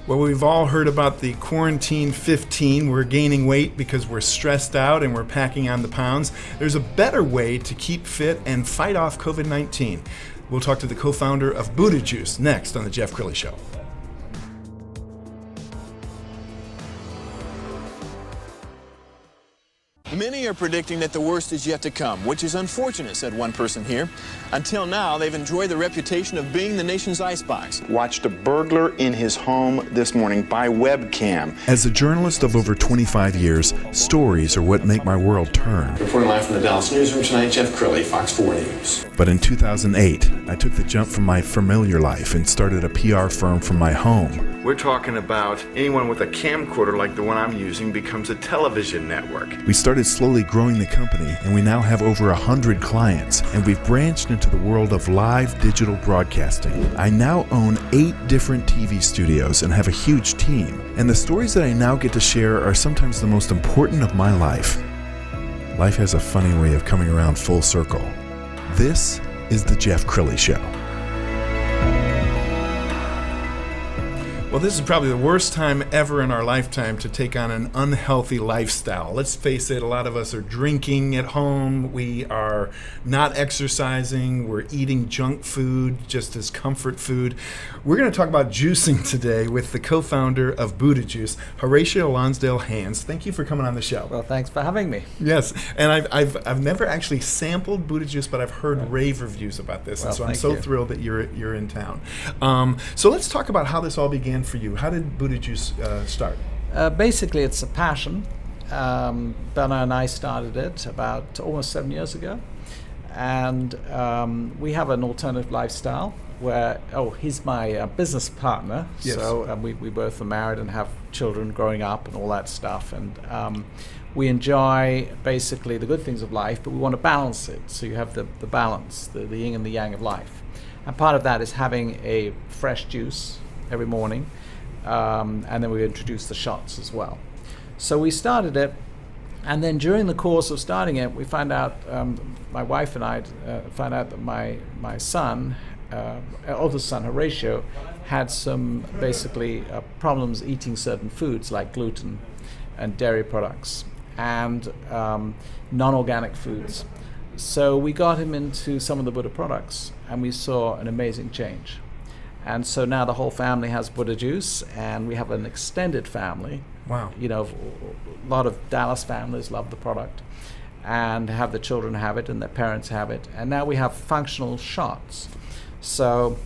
Well, we've all heard about the quarantine 15. We're gaining weight because we're stressed out and we're packing on the pounds. There's a better way to keep fit and fight off COVID-19. We'll talk to the co-founder of Buda Juice next on the Jeff Crilley Show. Many are predicting that the worst is yet to come, which is unfortunate, said one person here. Until now, they've enjoyed the reputation of being the nation's icebox. Watched a burglar in his home this morning by webcam. As a journalist of over 25 years, stories are what make my world turn. Reporting live from the Dallas newsroom tonight, Jeff Crilley, Fox 4 News. But in 2008, I took the jump from my familiar life and started a PR firm from my home. We're talking about anyone with a camcorder like the one I'm using becomes a television network. We started slowly growing the company, and we now have over 100 clients, and we've branched into the world of live digital broadcasting. I now own 8 different TV studios and have a huge team, and the stories that I now get to share are sometimes the most important of my life. Life has a funny way of coming around full circle. This is the Jeff Crilley Show. Well, this is probably the worst time ever in our lifetime to take on an unhealthy lifestyle. Let's face it, a lot of us are drinking at home. We are not exercising. We're eating junk food just as comfort food. We're going to talk about juicing today with the co-founder of Buda Juice, Horatio Lonsdale-Hands. Thank you for coming on the show. Well, thanks for having me. Yes, and I've never actually sampled Buda Juice, but I've heard rave reviews about this, well, and so I'm so thrilled that you're in town. So let's talk about how this all began for you. How did Buda Juice start? Basically, it's a passion. Donna and I started it about almost 7 years ago, and we have an alternative lifestyle where, he's my business partner, yes. So we both are married and have children growing up and all that stuff, and we enjoy basically the good things of life, but we want to balance it, so you have the balance, the yin and the yang of life, and part of that is having a fresh juice every morning. And then we introduced the shots as well. So we started it, and then during the course of starting it, we found out, my wife and I found out that my son, oldest son, Horatio, had some basically problems eating certain foods like gluten and dairy products and non-organic foods. So we got him into some of the Buda products, and we saw an amazing change. And so now the whole family has Buda Juice, and we have an extended family. Wow. You know, a lot of Dallas families love the product and have the children have it and their parents have it. And now we have functional shots. So,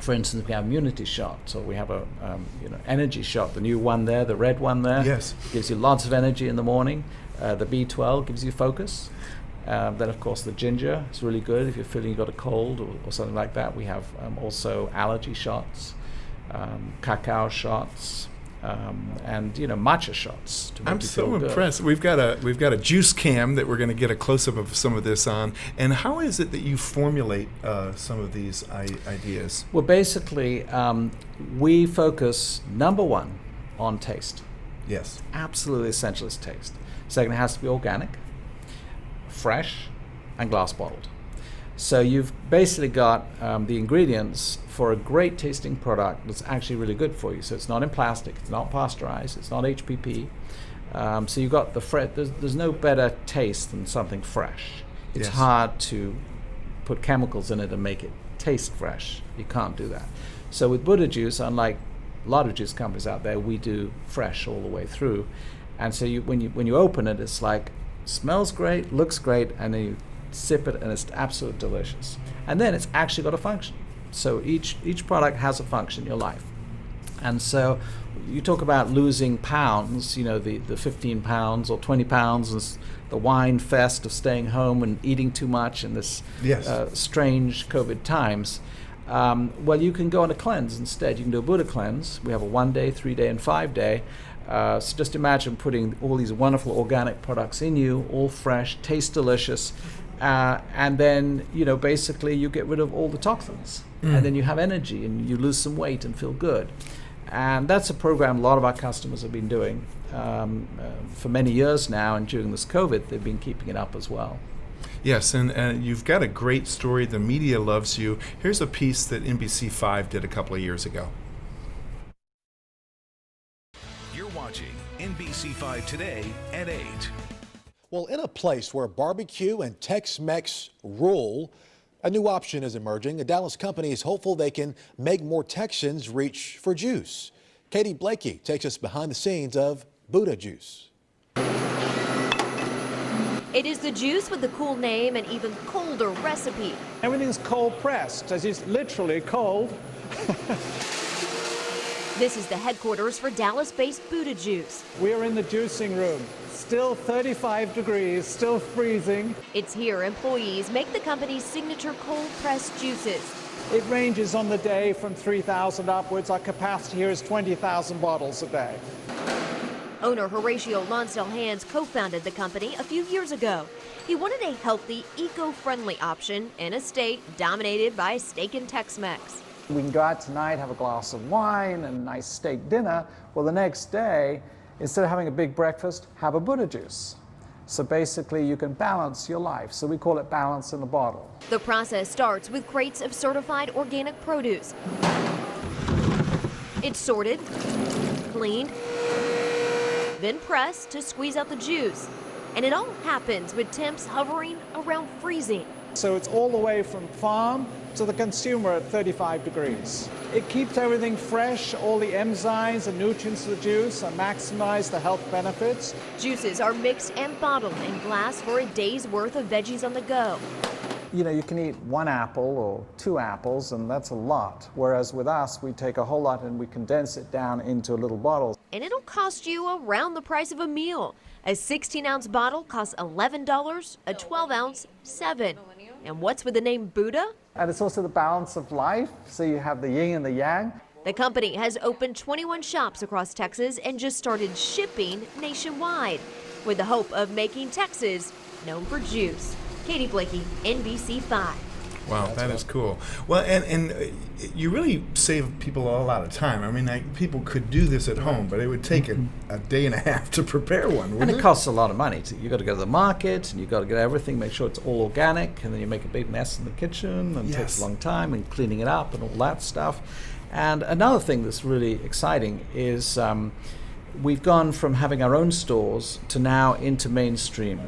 for instance, we have immunity shots, or we have a energy shot, the new one there, the red one there. Yes. Gives you lots of energy in the morning. The B12 gives you focus. Then, of course, the ginger is really good if you're feeling you've got a cold or something like that. We have also allergy shots, cacao shots, and matcha shots. To make I'm you so feel impressed. Good. We've got a juice cam that we're going to get a close-up of some of this on. And how is it that you formulate some of these ideas? Well, basically, we focus, number one, on taste. Yes. Absolutely essential is taste. Second, it has to be organic, fresh, and glass bottled. So you've basically got the ingredients for a great tasting product that's actually really good for you. So it's not in plastic, it's not pasteurized, it's not HPP. So you've got the fresh. There's no better taste than something fresh. It's yes. hard to put chemicals in it and make it taste fresh. You can't do that. So with Buda Juice, unlike a lot of juice companies out there, we do fresh all the way through. And so when you open it, it's like, smells great, looks great, and then you sip it and it's absolutely delicious. And then it's actually got a function. So each product has a function in your life. And so you talk about losing pounds, the 15 pounds or 20 pounds, and the wine fest of staying home and eating too much in this yes. Strange COVID times. Well, you can go on a cleanse instead. You can do a Buda cleanse. We have a 1-day, 3-day, and 5-day. So just imagine putting all these wonderful organic products in you, all fresh, taste delicious, and then basically you get rid of all the toxins, and then you have energy and you lose some weight and feel good. And that's a program a lot of our customers have been doing for many years now, and during this COVID they've been keeping it up as well. Yes, and you've got a great story. The media loves you. Here's a piece that NBC5 did a couple of years ago. You're watching NBC5 Today at 8. Well, in a place where barbecue and Tex-Mex rule, a new option is emerging. A Dallas company is hopeful they can make more Texans reach for juice. Katie Blakey takes us behind the scenes of Buda Juice. It is the juice with the cool name and even colder recipe. Everything's cold pressed, as it's literally cold. This is the headquarters for Dallas-based Buda Juice. We are in the juicing room. Still 35 degrees, still freezing. It's here employees make the company's signature cold-pressed juices. It ranges on the day from 3,000 upwards. Our capacity here is 20,000 bottles a day. Owner Horatio Lonsdale-Hands co-founded the company a few years ago. He wanted a healthy, eco-friendly option in a state dominated by steak and Tex-Mex. We can go out tonight, have a glass of wine and a nice steak dinner. Well, the next day, instead of having a big breakfast, have a Buda Juice. So basically, you can balance your life. So we call it balance in a bottle. The process starts with crates of certified organic produce. It's sorted, cleaned, then pressed to squeeze out the juice. And it all happens with temps hovering around freezing. So it's all the way from farm to the consumer at 35 degrees. It keeps everything fresh. All the enzymes and nutrients of the juice and maximize the health benefits. Juices are mixed and bottled in glass for a day's worth of veggies on the go. You know, you can eat 1 apple or 2 apples, and that's a lot. Whereas with us, we take a whole lot and we condense it down into little bottles. And it'll cost you around the price of a meal. A 16-ounce bottle costs $11, a 12-ounce, $7. And what's with the name Buda? And it's also the balance of life. So you have the yin and the yang. The company has opened 21 shops across Texas and just started shipping nationwide with the hope of making Texas known for juice. Katie Blakey, NBC5. Wow, that is cool. Well, and you really save people a lot of time. I mean, people could do this at home, but it would take a day and a half to prepare one, wouldn't And it? it costs a lot of money. You've got to go to the market, and you've got to get everything, make sure it's all organic, and then you make a big mess in the kitchen, and it takes a long time, and cleaning it up, and all that stuff. And another thing that's really exciting is we've gone from having our own stores to now into mainstream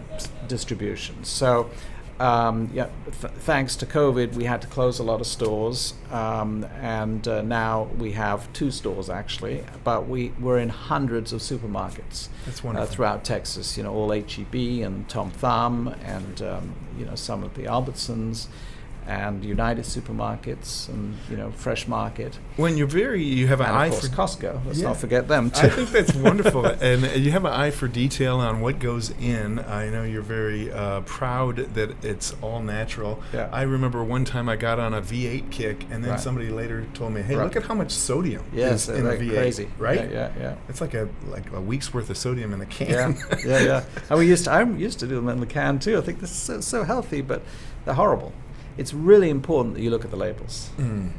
distribution. So thanks to COVID, we had to close a lot of stores, and now we have 2 stores actually, but we're in hundreds of supermarkets. That's wonderful. Throughout Texas, all HEB and Tom Thumb and some of the Albertsons and United Supermarkets and Fresh Market. When you have an and eye of course for Costco. Let's not forget them too. I think that's wonderful, and you have an eye for detail on what goes in. I know you're very proud that it's all natural. Yeah. I remember one time I got on a V8 kick, and then somebody later told me, "Hey, look at how much sodium is in a V8." Crazy, right? Yeah. It's like a week's worth of sodium in a can. Yeah. And I used to do them in the can too. I think this is so healthy, but they're horrible. It's really important that you look at the labels,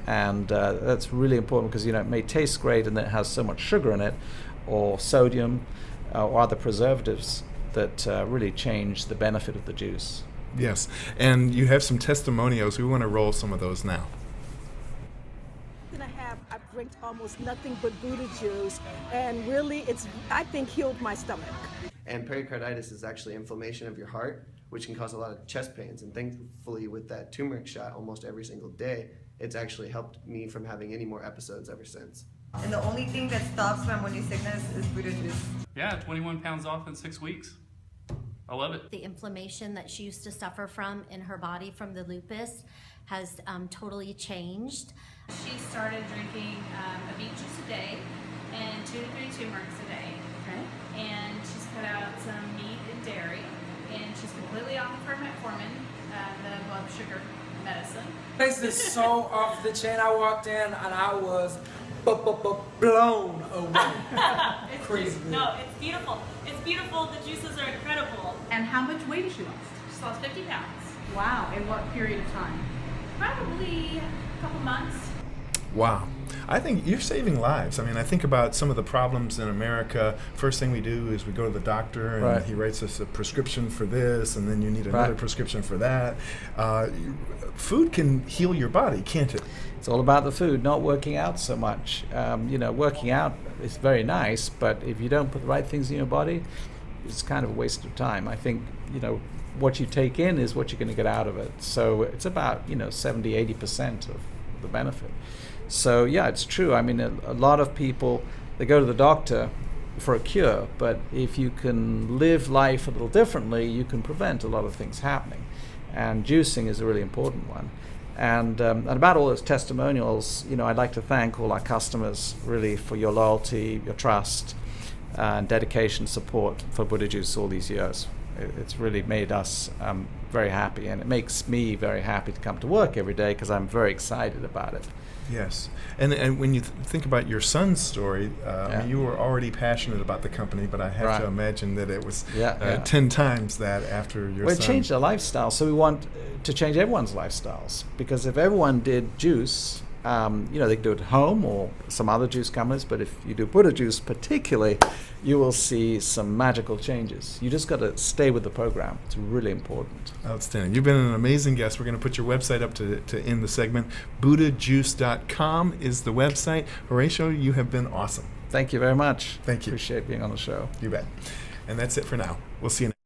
and that's really important because it may taste great and it has so much sugar in it, or sodium, or other preservatives that really change the benefit of the juice. Yes, and you have some testimonials. We want to roll some of those now. I drink almost nothing but Buda Juice, and really, I think healed my stomach. And pericarditis is actually inflammation of your heart, which can cause a lot of chest pains. And thankfully, with that turmeric shot almost every single day, it's actually helped me from having any more episodes ever since. And the only thing that stops my morning sickness is Buda Juice. Yeah, 21 pounds off in 6 weeks. I love it. The inflammation that she used to suffer from in her body from the lupus has totally changed. She started drinking a beet juice a day and 2 to 3 turmerics a day. Okay. And she's cut out some meat and dairy, and she's completely off of her metformin, the blood sugar medicine. This is so off the chain. I walked in and I was blown away. Crazy. No, it's beautiful. It's beautiful. The juices are incredible. And how much weight has she lost? She's lost 50 pounds. Wow. In what period of time? Probably a couple months. Wow. I think you're saving lives. I mean, I think about some of the problems in America. First thing we do is we go to the doctor, and he writes us a prescription for this, and then you need another prescription for that. Food can heal your body, can't it? It's all about the food, not working out so much. Working out is very nice, but if you don't put the right things in your body, it's kind of a waste of time. I think, what you take in is what you're going to get out of it. So it's about, 70-80% of the benefit. So yeah, it's true. I mean, a lot of people, they go to the doctor for a cure, but if you can live life a little differently, you can prevent a lot of things happening. And juicing is a really important one. And about all those testimonials, I'd like to thank all our customers really for your loyalty, your trust, and dedication, support for Buda Juice all these years. It's really made us very happy, and it makes me very happy to come to work every day because I'm very excited about it. Yes, and when you think about your son's story, I mean, you were already passionate about the company, but I have to imagine that it was 10 times that after your son. Well, it changed their lifestyle, so we want to change everyone's lifestyles, because if everyone did juice, they could do it at home or some other juice companies, but if you do Buda Juice particularly, you will see some magical changes. You just got to stay with the program. It's really important. Outstanding. You've been an amazing guest. We're going to put your website up to end the segment. BudaJuice.com is the website. Horatio, you have been awesome. Thank you very much. Thank you. Appreciate being on the show. You bet. And that's it for now. We'll see you next.